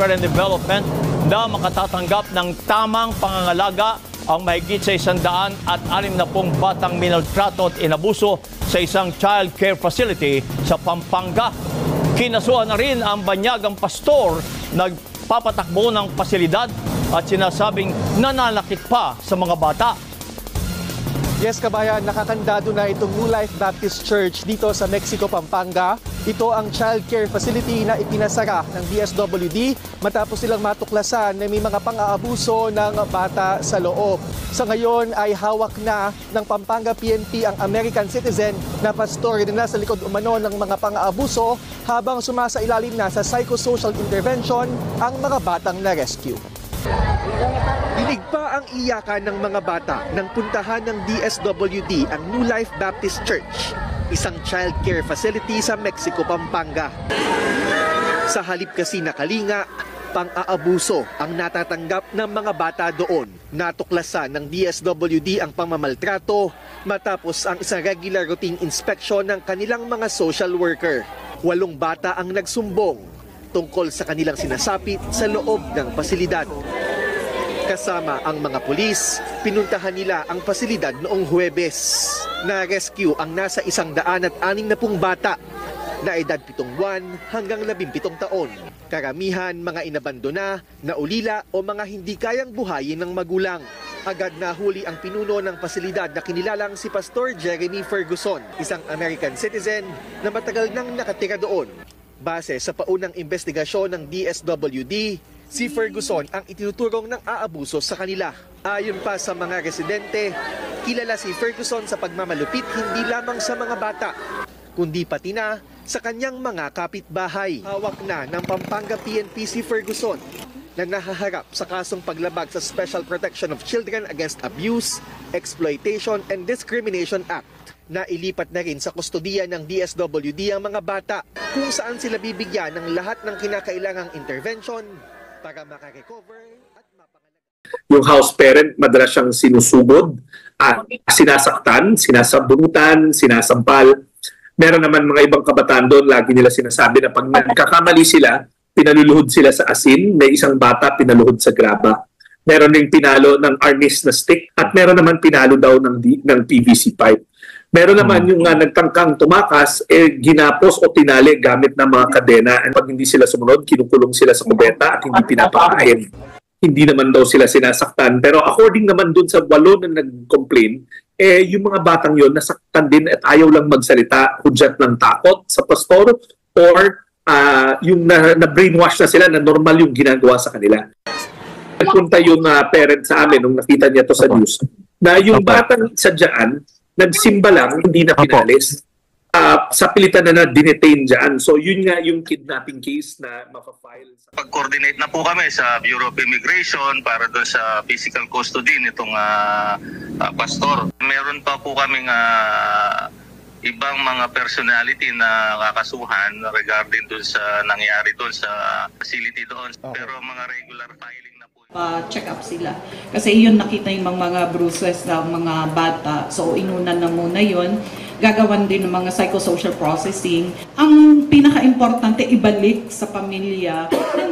Welfare and Development na makatatanggap ng tamang pangangalaga ang mahigit sa 160 batang minaltrato at inabuso sa isang child care facility sa Pampanga. Kinasuhan na rin ang banyagang pastor nagpapatakbo ng pasilidad at sinasabing nananakit pa sa mga bata. Yes, kabayan, nakakandado na itong New Life Baptist Church dito sa Mexico, Pampanga. Ito ang child care facility na ipinasara ng DSWD matapos silang matuklasan na may mga pang-aabuso ng bata sa loob. Sa ngayon ay hawak na ng Pampanga PNP ang American citizen na pastor na nasa likod umano ng mga pang-aabuso habang sumasailalim na sa psychosocial intervention ang mga batang na-rescue. Dinig pa ang iyakan ng mga bata nang puntahan ng DSWD ang New Life Baptist Church, isang child care facility sa Mexico, Pampanga. Sa halip kasi na kalinga, pang-aabuso ang natatanggap ng mga bata doon. Natuklasan ng DSWD ang pamamaltrato matapos ang isang regular routine inspection ng kanilang mga social worker. 8 bata ang nagsumbong tungkol sa kanilang sinasapit sa loob ng pasilidad. Kasama ang mga pulis, pinuntahan nila ang pasilidad noong Huwebes. Na-rescue ang nasa 160 bata na edad 7 buwan hanggang 17 taon. Karamihan mga inabandona, naulila o mga hindi kayang buhayin ng magulang. Agad nahuli ang pinuno ng pasilidad na kinilalang si Pastor Jeremy Ferguson, isang American citizen na matagal nang nakatira doon. Base sa paunang investigasyon ng DSWD, si Ferguson ang itinuturong ng aabuso sa kanila. Ayon pa sa mga residente, kilala si Ferguson sa pagmamalupit hindi lamang sa mga bata, kundi pati na sa kanyang mga kapitbahay. Hawak na ng Pampanga PNP si Ferguson na nahaharap sa kasong paglabag sa Special Protection of Children Against Abuse, Exploitation and Discrimination Act. Nailipat na rin sa kustodiya ng DSWD ang mga bata kung saan sila bibigyan ng lahat ng kinakailangang intervention para makarecover at mapangalaga. Yung house parent, madalas siyang sinusugod, sinasaktan, sinasabunutan, sinasampal. Meron naman mga ibang kabataan doon, lagi nila sinasabi na pag nagkakamali sila, pinaluluhod sila sa asin, may isang bata pinaluhod sa graba. Meron ding pinalo ng arnis na stick at meron naman pinalo daw ng PVC pipe. Meron naman yung nagtangkang tumakas, ginapos o tinali gamit ng mga kadena. And pag hindi sila sumunod, kinukulong sila sa kubeta at hindi pinapakain. Hindi naman daw sila sinasaktan. Pero according naman dun sa 8 na nag-complain, yung mga batang yon nasaktan din at ayaw lang magsalita, hudyat ng takot sa pastor or yung na-brainwash na sila na normal yung ginagawa sa kanila. Nagpunta yung parent sa amin nung nakita niya to sa news na yung batang sadyaan, nagsimba lang, hindi na pinalis. Sa pilitan na dinetain dyan. So yun nga yung kidnapping case na mapafile. Pag-coordinate na po kami sa Bureau of Immigration para doon sa physical custody nitong pastor. Meron pa po kaming ibang mga personality na kakasuhan regarding doon sa nangyari doon sa facility doon. Pero mga regular filing na po. Pa-check up sila. Kasi yun nakita yung mga bruises ng mga bata. So inunan na muna yun. Gagawan din ng mga psychosocial processing. Ang pinaka-importante, ibalik sa pamilya na